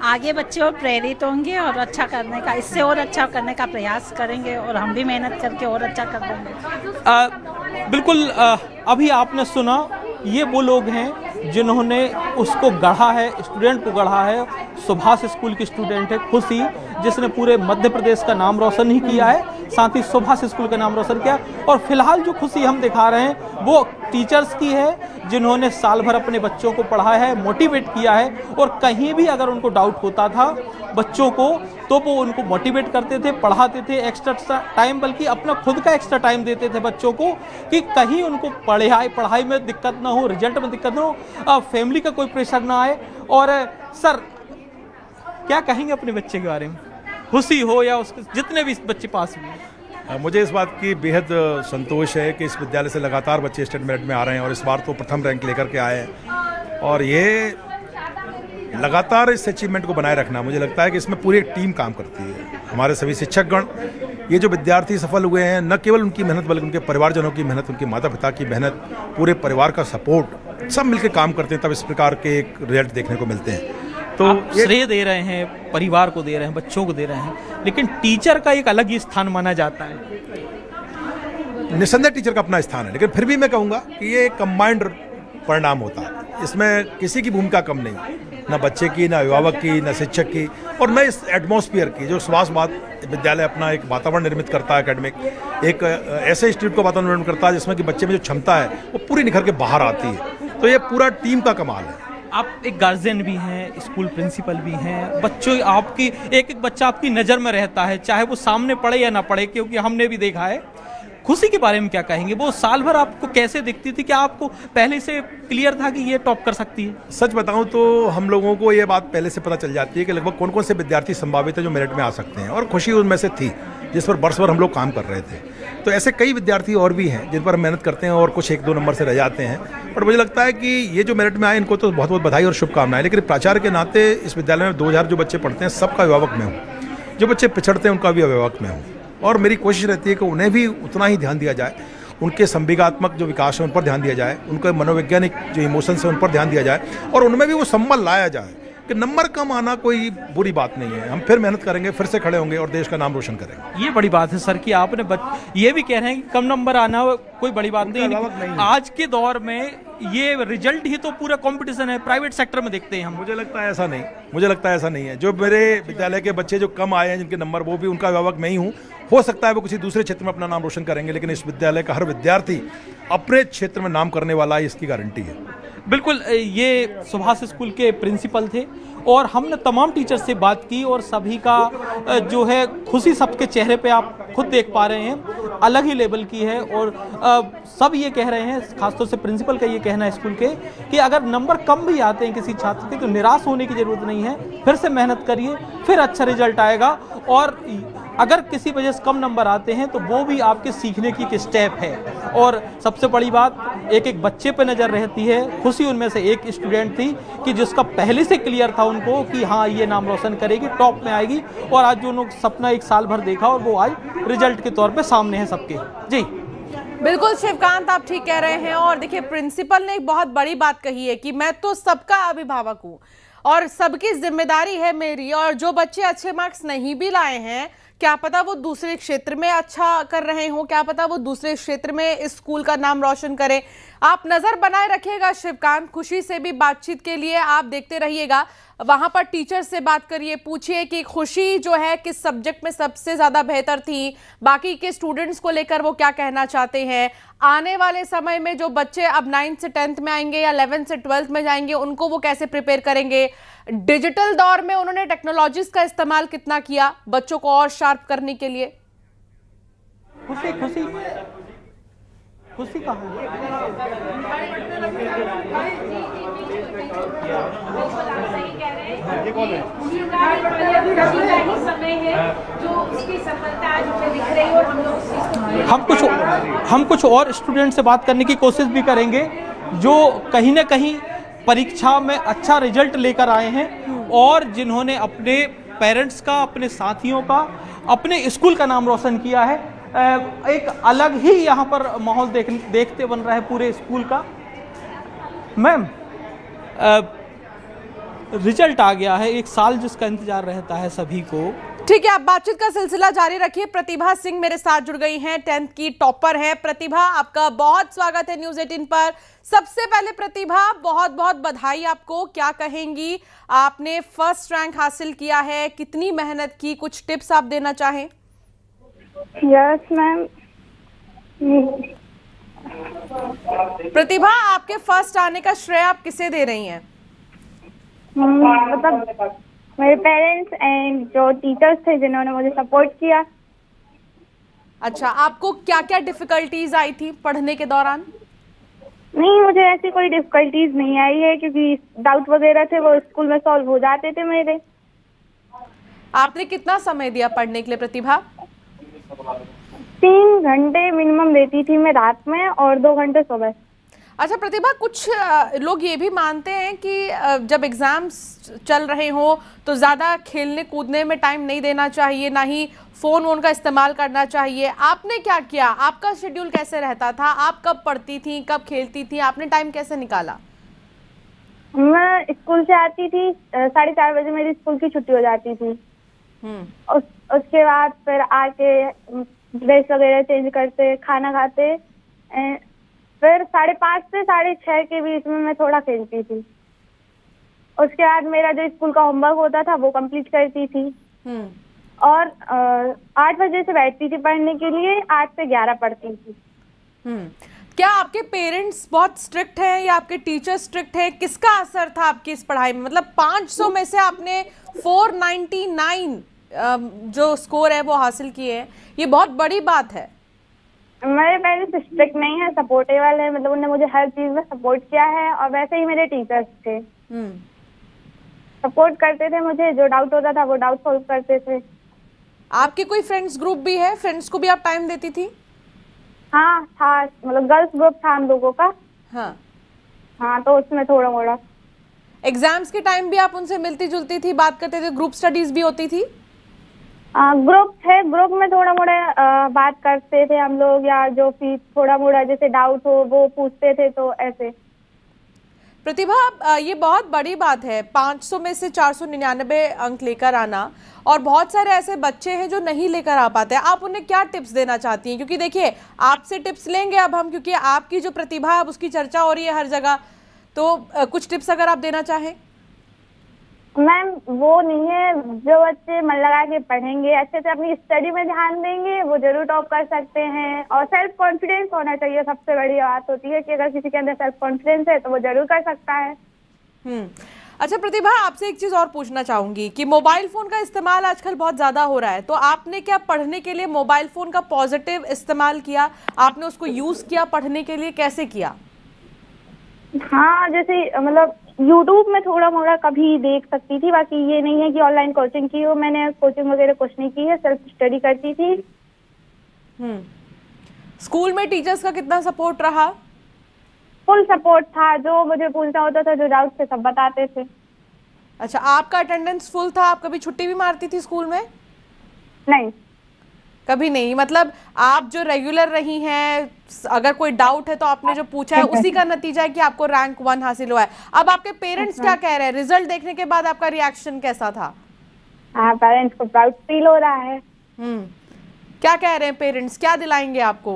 आगे बच्चे और प्रेरित होंगे और अच्छा करने का, इससे और अच्छा करने का प्रयास करेंगे और हम भी मेहनत करके और अच्छा कर देंगे। बिल्कुल अभी आपने सुना, ये वो लोग हैं जिन्होंने उसको गढ़ा है, स्टूडेंट को गढ़ा है। सुभाष स्कूल की स्टूडेंट है खुशी, जिसने पूरे मध्य प्रदेश का नाम रोशन ही किया है, साथ ही सुभाष स्कूल का नाम रोशन किया। और फिलहाल जो खुशी हम दिखा रहे हैं वो टीचर्स की है, जिन्होंने साल भर अपने बच्चों को पढ़ाया है, मोटिवेट किया है, और कहीं भी अगर उनको डाउट होता था बच्चों को तो वो उनको मोटिवेट करते थे, पढ़ाते थे एक्स्ट्रा टाइम, बल्कि अपना खुद का एक्स्ट्रा टाइम देते थे बच्चों को कि कहीं उनको पढ़ाई में दिक्कत ना हो, रिजल्ट में दिक्कत ना हो, फैमिली का कोई प्रेशर ना आए। और सर क्या कहेंगे अपने बच्चे के बारे में, खुशी हो या उसके जितने भी बच्चे पास हुए? मुझे इस बात की बेहद संतोष है कि इस विद्यालय से लगातार बच्चे स्टेट मेरिट में आ रहे हैं और इस बार तो प्रथम रैंक लेकर के आए हैं। और ये लगातार इस अचीवमेंट को बनाए रखना, मुझे लगता है कि इसमें पूरी एक टीम काम करती है। हमारे सभी शिक्षकगण, ये जो विद्यार्थी सफल हुए हैं, न केवल उनकी मेहनत बल्कि उनके परिवारजनों की मेहनत, उनके माता पिता की मेहनत, पूरे परिवार का सपोर्ट, सब मिलकर काम करते हैं, तब इस प्रकार के एक रिजल्ट देखने को मिलते हैं। तो आप श्रेय दे रहे हैं, परिवार को दे रहे हैं, बच्चों को दे रहे हैं, लेकिन टीचर का एक अलग ही स्थान माना जाता है। निस्संदेह टीचर का अपना स्थान है, लेकिन फिर भी मैं कहूँगा कि ये कंबाइंड परिणाम होता है, इसमें किसी की भूमिका कम नहीं, ना बच्चे की, ना अभिभावक की, ना शिक्षक की, और न इस एटमॉस्फेयर की जो सुभाष विद्यालय अपना एक वातावरण निर्मित करता है, एकेडमिक एक ऐसे इंस्टीट्यूट का वातावरण निर्मित करता है जिसमें कि बच्चे में जो क्षमता है वो पूरी निखर के बाहर आती है। तो ये पूरा टीम का कमाल है। आप एक गार्जियन भी हैं, स्कूल प्रिंसिपल भी हैं, बच्चों आपकी एक बच्चा आपकी नज़र में रहता है, चाहे वो सामने पढ़े या ना पढ़े, क्योंकि हमने भी देखा है। खुशी के बारे में क्या कहेंगे? वो साल भर आपको कैसे दिखती थी? क्या आपको पहले से क्लियर था कि ये टॉप कर सकती है? सच बताऊं तो हम लोगों को ये बात पहले से पता चल जाती है कि लगभग कौन कौन से विद्यार्थी संभावित है जो मेरिट में आ सकते हैं, और खुशी उनमें से थी जिस पर वर्ष भर हम लोग काम कर रहे थे। तो ऐसे कई विद्यार्थी और भी हैं जिन पर हम मेहनत करते हैं और कुछ 1-2 नंबर से रह जाते हैं, बट मुझे लगता है कि ये जो मेरिट में आए इनको तो बहुत बहुत बधाई और शुभकामनाएं। लेकिन प्राचार्य के नाते इस विद्यालय में 2000 जो बच्चे पढ़ते हैं सबका अभिभावक मैं हूँ, जो बच्चे पिछड़ते हैं उनका भी अभिभावक मैं हूँ, और मेरी कोशिश रहती है कि उन्हें भी उतना ही ध्यान दिया जाए, उनके संवेगात्मक जो विकास है उन पर ध्यान दिया जाए, उनके मनोवैज्ञानिक जो इमोशंस है उन पर ध्यान दिया जाए, और उनमें भी वो संबल लाया जाए कि नंबर कम आना कोई बुरी बात नहीं है, हम फिर मेहनत करेंगे, फिर से खड़े होंगे और देश का नाम रोशन करेंगे। ये बड़ी बात है सर कि आपने ये भी कह रहे हैं कि कम नंबर आना कोई बड़ी बात नहीं। आज के दौर में ये रिजल्ट ही तो पूरा कंपटीशन है, प्राइवेट सेक्टर में देखते हैं हम। मुझे लगता है ऐसा नहीं, मुझे लगता है ऐसा नहीं है। जो मेरे विद्यालय के बच्चे जो कम आए हैं जिनके नंबर, वो भी उनका अभिभावक मैं ही हूँ। हो सकता है वो किसी दूसरे क्षेत्र में अपना नाम रोशन करेंगे, लेकिन इस विद्यालय का हर विद्यार्थी अपने क्षेत्र में नाम करने वाला है, इसकी गारंटी है। बिल्कुल, ये सुभाष स्कूल के प्रिंसिपल थे और हमने तमाम टीचर्स से बात की, और सभी का जो है खुशी सबके चेहरे पे आप खुद देख पा रहे हैं, अलग ही लेवल की है। और सब ये कह रहे हैं, खासतौर से प्रिंसिपल का ये कहना है स्कूल के, कि अगर नंबर कम भी आते हैं किसी छात्र के तो निराश होने की ज़रूरत नहीं है, फिर से मेहनत करिए, फिर अच्छा रिजल्ट आएगा। और अगर किसी वजह से कम नंबर आते हैं तो वो भी आपके सीखने की एक स्टेप है। और सबसे बड़ी बात, एक एक बच्चे पे नज़र रहती है। खुशी उनमें से एक स्टूडेंट थी कि जिसका पहले से क्लियर था उनको कि हाँ ये नाम रोशन करेगी, टॉप में आएगी, और आज जो लोग सपना एक साल भर देखा और वो आज रिजल्ट के तौर पे सामने है सबके। जी बिल्कुल शिवकांत, आप ठीक कह रहे हैं। और देखिए, प्रिंसिपल ने एक बहुत बड़ी बात कही है कि मैं तो सबका अभिभावक हूँ और सबकी जिम्मेदारी है मेरी, और जो बच्चे अच्छे मार्क्स नहीं भी लाए हैं, क्या पता वो दूसरे क्षेत्र में अच्छा कर रहे हो, क्या पता वो दूसरे क्षेत्र में इस स्कूल का नाम रोशन करें। आप नजर बनाए रखिएगा शिवकांत, खुशी से भी बातचीत के लिए आप देखते रहिएगा, वहां पर टीचर से बात करिए, पूछिए कि खुशी जो है किस सब्जेक्ट में सबसे ज्यादा बेहतर थी, बाकी के स्टूडेंट्स को लेकर वो क्या कहना चाहते हैं। आने वाले समय में जो बच्चे अब 9th से 10th में आएंगे या 11th से 12th में जाएंगे, उनको वो कैसे प्रिपेयर करेंगे। डिजिटल दौर में उन्होंने टेक्नोलॉजीज का इस्तेमाल कितना किया बच्चों को और शार्प करने के लिए। खुशी खुशी खुशी कहाँ समय है जो उसकी सफलता आज दिख रही है और हम लोग हम कुछ और स्टूडेंट से बात करने की कोशिश भी करेंगे जो कहीं ना कहीं परीक्षा में अच्छा रिजल्ट लेकर आए हैं और जिन्होंने अपने पेरेंट्स का, अपने साथियों का, अपने स्कूल का नाम रोशन किया है। एक अलग ही यहाँ पर माहौल देखते बन रहा है पूरे स्कूल का। मैम, रिजल्ट आ गया है, एक साल जिसका इंतजार रहता है सभी को। ठीक है, आप बातचीत का सिलसिला जारी रखिए। प्रतिभा सिंह मेरे साथ जुड़ गई हैं, 10th की टॉपर हैं। प्रतिभा, आपका बहुत स्वागत है न्यूज़ 18 पर। सबसे पहले प्रतिभा, बहुत बहुत बधाई आपको। क्या कहेंगी, आपने फर्स्ट रैंक हासिल किया है, कितनी मेहनत की, कुछ टिप्स आप देना चाहें? Yes ma'am. प्रतिभा, आपके फर्स्ट आने का श्रेय आप किसे दे रही हैं? मतलब मेरे पेरेंट्स एंड जो टीचर्स थे जिन्होंने मुझे सपोर्ट किया। अच्छा, आपको क्या क्या डिफिकल्टीज आई थी पढ़ने के दौरान? नहीं, मुझे ऐसी कोई डिफिकल्टीज नहीं आई है क्योंकि डाउट वगैरह थे वो स्कूल में सॉल्व हो जाते थे मेरे। आपने कितना समय दिया पढ़ने के लिए प्रतिभा? 3 घंटे मिनिमम देती थी मैं रात में और 2 घंटे सुबह। अच्छा प्रतिभा, कुछ लोग ये भी मानते हैं कि जब एग्जाम्स चल रहे हो तो ज़्यादा खेलने कूदने में टाइम नहीं देना चाहिए, ना ही फ़ोन वोन का इस्तेमाल करना चाहिए। आपने क्या किया? आपका शेड्यूल कैसे रहता था? आप कब पढ़ती थी, कब खेलती थी, आपने टाइम कैसे निकाला? मैं स्कूल से आती थी 4:30 बजे मेरी स्कूल की छुट्टी हो जाती थी। उसके बाद फिर आके ड्रेस वगैरह चेंज करते, खाना खाते, फिर 5:30 से 6:30 के बीच में मैं थोड़ा खेलती थी। उसके बाद मेरा जो स्कूल का होमवर्क होता था वो कंप्लीट करती थी और 8 बजे से बैठती थी पढ़ने के लिए, 8 से 11 पढ़ती थी। क्या आपके पेरेंट्स बहुत स्ट्रिक्ट हैं या आपके टीचर स्ट्रिक्ट हैं? किसका असर था आपकी इस पढ़ाई में? मतलब 500 में से आपने 499 जो स्कोर है वो हासिल किए हैं, ये बहुत बड़ी बात है। मेरे पेरेंट्स स्ट्रिक्ट नहीं है, सपोर्टेबल है, मतलब उन्होंने मुझे हर चीज में सपोर्ट किया है और वैसे ही मेरे टीचर्स थे, सपोर्ट करते थे मुझे, जो डाउट होता था वो डाउट सॉल्व करते थे। आपके कोई फ्रेंड्स ग्रुप भी है? फ्रेंड्स को भी आप टाइम देती थी? हाँ था, मतलब गर्ल्स ग्रुप था हम लोगों का। हाँ, तो उसमें थोड़ा मोड़ा। एग्जाम्स के टाइम भी आप उनसे मिलती जुलती थी, बात करते थे, ग्रुप स्टडीज भी होती थी? ग्रुप थे, ग्रुप में थोड़ा मोड़ा बात करते थे हम लोग, या जो फिर थोड़ा मोड़ा जैसे डाउट हो वो पूछते थे, तो ऐसे। प्रतिभा, ये बहुत बड़ी बात है 500 में से 499 अंक लेकर आना, और बहुत सारे ऐसे बच्चे हैं जो नहीं लेकर आ पाते। आप उन्हें क्या टिप्स देना चाहती हैं? क्योंकि देखिए, आपसे टिप्स लेंगे अब हम, क्योंकि आपकी जो प्रतिभा है उसकी चर्चा हो रही है हर जगह, तो कुछ टिप्स अगर आप देना चाहें। मैम, वो नहीं है, जो बच्चे मन लगा के पढ़ेंगे, अच्छे से अपनी स्टडी में ध्यान देंगे, वो जरूर टॉप कर सकते हैं। और सेल्फ कॉन्फिडेंस होना चाहिए, सबसे बड़ी बात होती है कि अगर किसी के अंदर सेल्फ कॉन्फिडेंस है तो वो जरूर कर सकता है। अच्छा प्रतिभा, आपसे एक चीज़ और पूछना चाहूँगी कि मोबाइल फ़ोन का इस्तेमाल आजकल बहुत ज़्यादा हो रहा है, तो आपने क्या पढ़ने के लिए मोबाइल फ़ोन का पॉजिटिव इस्तेमाल किया? आपने उसको यूज़ किया पढ़ने के लिए? कैसे किया? हाँ, जैसे मतलब यूट्यूब में थोड़ा मोड़ा कभी देख सकती थी, बाकी ये नहीं है कि ऑनलाइन कोचिंग की हो। मैंने कोचिंग वगैरह कुछ नहीं की है, सेल्फ स्टडी करती थी। स्कूल में टीचर्स का कितना सपोर्ट रहा? फुल सपोर्ट था, जो मुझे पूछना होता था, जो डाउट थे सब बताते थे। अच्छा, आपका अटेंडेंस फुल था? आप कभी छुट्टी भी मारती थी स्कूल में? नहीं, कभी नहीं। मतलब आप जो रेगुलर रही हैं, अगर कोई डाउट है तो आपने जो पूछा है उसी का नतीजा है कि आपको रैंक 1 हासिल हुआ है। अब आपके पेरेंट्स क्या कह रहे हैं? रिजल्ट देखने के बाद आपका रिएक्शन कैसा था? हाँ, पेरेंट्स को प्राउड फील हो रहा है। क्या कह रहे हैं पेरेंट्स? क्या दिलाएंगे आपको?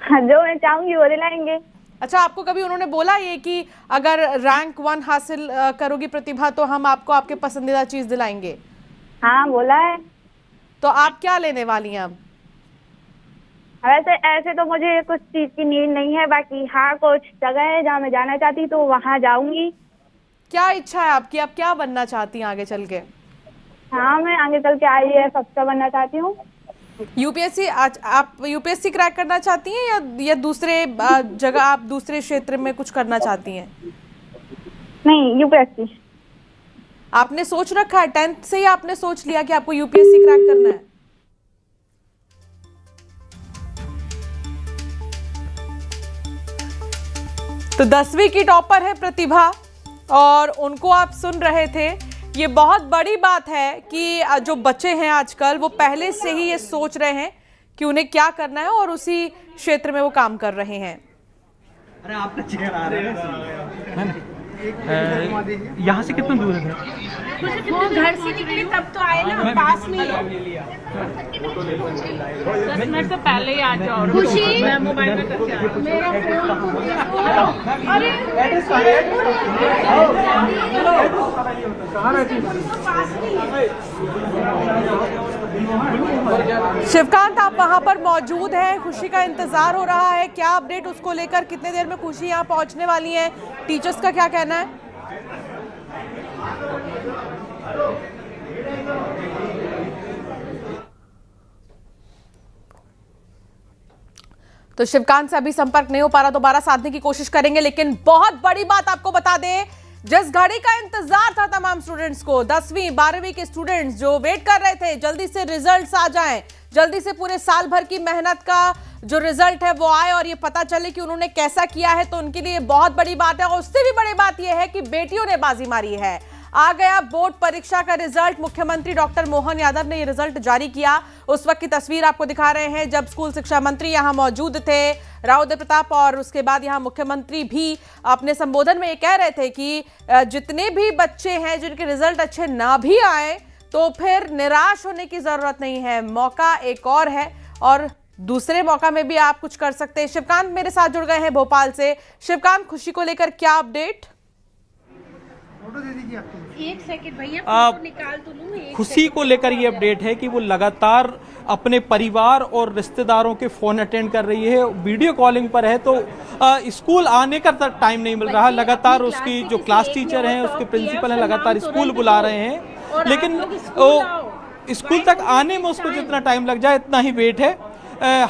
जो मैं चाहूंगी वो दिलाएंगे। अच्छा, आपको कभी उन्होंने बोला ये कि अगर रैंक 1 हासिल करोगी प्रतिभा तो हम आपको आपके पसंदीदा चीज दिलाएंगे? हाँ, बोला है। तो आप क्या लेने वाली हैं अब? वैसे ऐसे तो मुझे कुछ चीज की नीड नहीं है, बाकी हाँ कुछ जगह है जहाँ मैं जाना चाहती तो वहाँ जाऊंगी। क्या इच्छा है आपकी? आप क्या बनना चाहती हैं आगे चल के? हाँ, मैं आगे चल के IAS अफसर बनना चाहती हूँ। यूपीएससी, आप यूपीएससी क्रैक करना चाहती हैं या दूसरे जगह आप दूसरे क्षेत्र में कुछ करना चाहती हैं? नहीं, यूपीएससी। आपने सोच रखा है 10th से ही आपने सोच लिया कि आपको यूपीएससी क्रैक करना है? तो 10वीं की टॉपर है प्रतिभा और उनको आप सुन रहे थे। ये बहुत बड़ी बात है कि जो बच्चे हैं आजकल वो पहले से ही ये सोच रहे हैं कि उन्हें क्या करना है और उसी क्षेत्र में वो काम कर रहे हैं। अरे आपका चेहरा आ रहा है यहाँ से कितना दूर है? वो घर से निकले तब तो आए ना, पास में 10 मिनट से पहले ही आ जाओ। खुशी मैं मोबाइल में करके मेरा शिवकांत, आप वहां पर मौजूद हैं, खुशी का इंतजार हो रहा है, क्या अपडेट उसको लेकर? कितने देर में खुशी यहाँ पहुंचने वाली है? टीचर्स का क्या कहना है? तो शिवकांत से अभी संपर्क नहीं हो पा रहा, दोबारा साधने की कोशिश करेंगे। लेकिन बहुत बड़ी बात आपको बता दें, जिस घड़ी का इंतजार था तमाम स्टूडेंट्स को, 10वीं 12वीं के स्टूडेंट्स जो वेट कर रहे थे जल्दी से रिजल्ट्स आ जाएं, जल्दी से पूरे साल भर की मेहनत का जो रिजल्ट है वो आए और ये पता चले कि उन्होंने कैसा किया है, तो उनके लिए बहुत बड़ी बात है। और उससे भी बड़ी बात यह है कि बेटियों ने बाजी मारी है। आ गया बोर्ड परीक्षा का रिजल्ट। मुख्यमंत्री डॉक्टर मोहन यादव ने ये रिजल्ट जारी किया। उस वक्त की तस्वीर आपको दिखा रहे हैं जब स्कूल शिक्षा मंत्री यहां मौजूद थे, राव उदय प्रताप, और उसके बाद यहां मुख्यमंत्री भी अपने संबोधन में ये कह रहे थे कि जितने भी बच्चे हैं जिनके रिजल्ट अच्छे ना भी आए तो फिर निराश होने की जरूरत नहीं है, मौका एक और है और दूसरे मौका में भी आप कुछ कर सकते हैं। शिवकांत मेरे साथ जुड़ गए हैं भोपाल से। शिवकांत, खुशी को लेकर क्या अपडेट? एक सेकंड भैया, निकाल तो लूं। खुशी को लेकर ये अपडेट है कि वो लगातार अपने परिवार और रिश्तेदारों के फोन अटेंड कर रही है, वीडियो कॉलिंग पर है, तो स्कूल आने का तक टाइम नहीं मिल रहा। लगातार उसकी जो क्लास टीचर हैं, उसके प्रिंसिपल हैं, लगातार स्कूल बुला रहे हैं, लेकिन स्कूल तक आने में उसको जितना टाइम लग जाए इतना ही वेट है।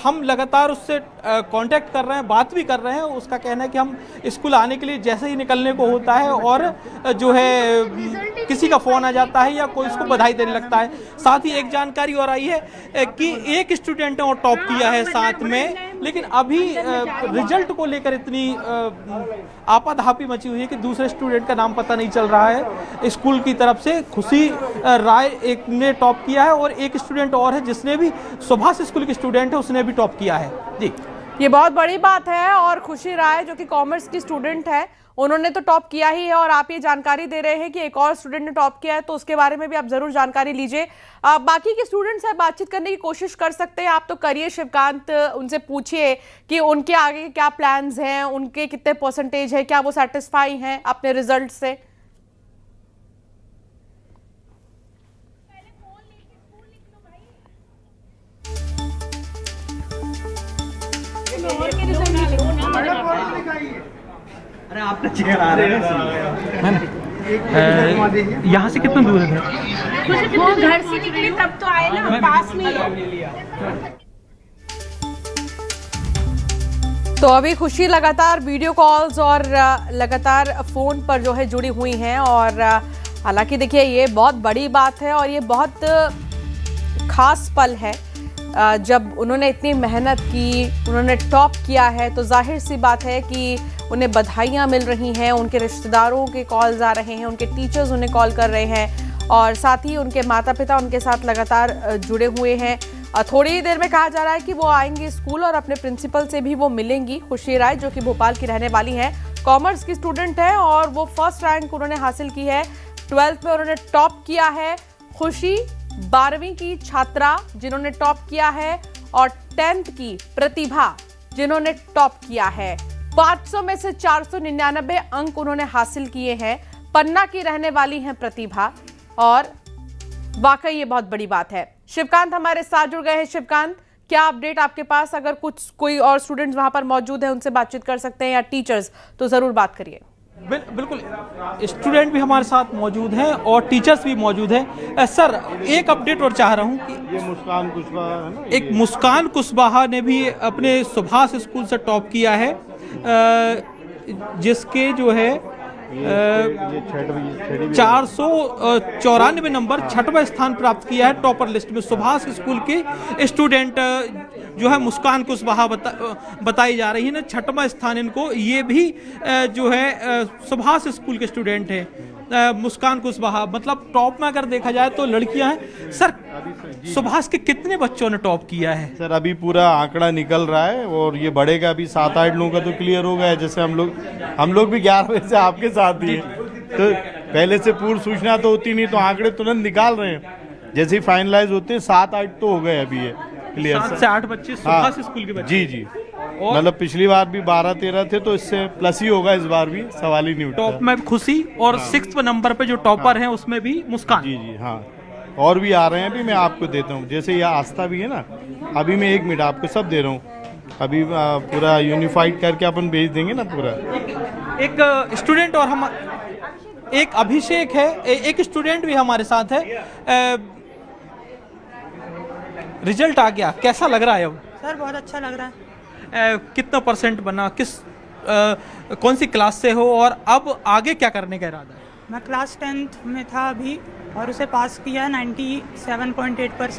हम लगातार उससे कांटेक्ट कर रहे हैं, बात भी कर रहे हैं। उसका कहना है कि हम स्कूल आने के लिए जैसे ही निकलने को होता है और जो है किसी का फ़ोन आ जाता है या कोई उसको बधाई देने लगता है। साथ ही एक जानकारी और आई है कि एक स्टूडेंट ने और टॉप किया है साथ में, लेकिन अभी रिजल्ट को लेकर इतनी आपाधापी मची हुई है कि दूसरे स्टूडेंट का नाम पता नहीं चल रहा है। स्कूल की तरफ से खुशी राय एक ने टॉप किया है और एक स्टूडेंट और है जिसने भी सुभाष स्कूल की स्टूडेंट है, उसने भी टॉप किया है। जी, ये बहुत बड़ी बात है। और खुशी राय जो कि कॉमर्स की स्टूडेंट है, उन्होंने तो टॉप किया ही है और आप ये जानकारी दे रहे हैं कि एक और स्टूडेंट ने टॉप किया है, तो उसके बारे में भी आप जरूर जानकारी लीजिए। बाकी के स्टूडेंट से बातचीत करने की कोशिश कर सकते हैं, आप तो करिए शिवकांत, उनसे पूछिए कि उनके आगे क्या प्लान्स हैं, उनके कितने परसेंटेज है, क्या वो सेटिस्फाई हैं अपने रिजल्ट से। अरे आपका चेहरा आ रहा है यहाँ से कितना दूर है? वो घर से निकले तब तो आए ना, पास में। तो अभी खुशी लगातार वीडियो कॉल्स और लगातार फोन पर जो है जुड़ी हुई हैं और हालांकि देखिए ये बहुत बड़ी बात है और ये बहुत खास पल है। जब उन्होंने इतनी मेहनत की, उन्होंने टॉप किया है, तो जाहिर सी बात है कि उन्हें बधाइयाँ मिल रही हैं, उनके रिश्तेदारों के कॉल्स आ रहे हैं, उनके टीचर्स उन्हें कॉल कर रहे हैं और साथ ही उनके माता पिता उनके साथ लगातार जुड़े हुए हैं। थोड़ी ही देर में कहा जा रहा है कि वो आएंगे स्कूल और अपने प्रिंसिपल से भी वो मिलेंगी। खुशी राय जो कि भोपाल की रहने वाली हैं, कॉमर्स की स्टूडेंट है और वो फर्स्ट रैंक उन्होंने हासिल की है, 12th में उन्होंने टॉप किया है। खुशी 12वीं की छात्रा जिन्होंने टॉप किया है और 10th की प्रतिभा जिन्होंने टॉप किया है। 500 में से 499 अंक उन्होंने हासिल किए हैं। पन्ना की रहने वाली हैं प्रतिभा और वाकई ये बहुत बड़ी बात है। शिवकांत हमारे साथ जुड़ गए हैं। शिवकांत, क्या अपडेट आपके पास? अगर कोई और स्टूडेंट्स वहां पर मौजूद है उनसे बातचीत कर सकते हैं या टीचर्स, तो जरूर बात करिए। बिल्कुल, स्टूडेंट भी हमारे साथ मौजूद हैं और टीचर्स भी मौजूद हैं। सर, एक अपडेट और चाह रहा हूं कि ये मुस्कान कुशवाहा है ना, एक मुस्कान कुशवाहा ने भी अपने सुभाष स्कूल से टॉप किया है, जिसके जो है ये 494 नंबर 6वां स्थान प्राप्त किया है टॉपर लिस्ट में। सुभाष स्कूल के स्टूडेंट जो है मुस्कान कुशवाहा बताई जा रही है ना, 6वां स्थान इनको। ये भी जो है सुभाष स्कूल के स्टूडेंट हैं, मुस्कान कुशवाहा। मतलब टॉप में अगर देखा जाए तो लड़कियां हैं। सर, सुभाष के कितने बच्चों ने टॉप किया है? सर अभी पूरा आंकड़ा निकल रहा है और ये बढ़ेगा। अभी 7-8 लोगों का तो क्लियर हो गया है। जैसे हम लोग भी 11 बजे से आपके साथ ही हैं। तो पहले से पूर्व सूचना तो होती नहीं, तो आंकड़े तुरंत निकाल रहे हैं। जैसे ही फाइनलाइज होते हैं 7-8 तो हो गए अभी ये क्लियर। 7 से 8 बच्चे सुभाष स्कूल के बच्चे। जी। मतलब पिछली बार भी 12-13 थे, तो इससे प्लस ही होगा इस बार भी, सवाल ही नहीं उठता। टॉप में खुशी और 6वें नंबर पे जो टॉपर हैं उसमें भी मुस्कान। जी हाँ, और भी आ रहे हैं। अभी मैं आपको देता हूँ, जैसे ये आस्था भी है ना, अभी मैं 1 मिनट आपको सब दे रहा हूँ। अभी पूरा यूनिफाइड करके अपन भेज देंगे ना पूरा। एक स्टूडेंट और हम एक अभिषेक है, एक स्टूडेंट भी हमारे साथ है। रिजल्ट आ गया, कैसा लग रहा है अब? सर बहुत अच्छा लग रहा है। कितना परसेंट बना, कौन सी क्लास से हो और अब आगे क्या करने का इरादा है? मैं क्लास 10th में था अभी और उसे पास किया 97.8%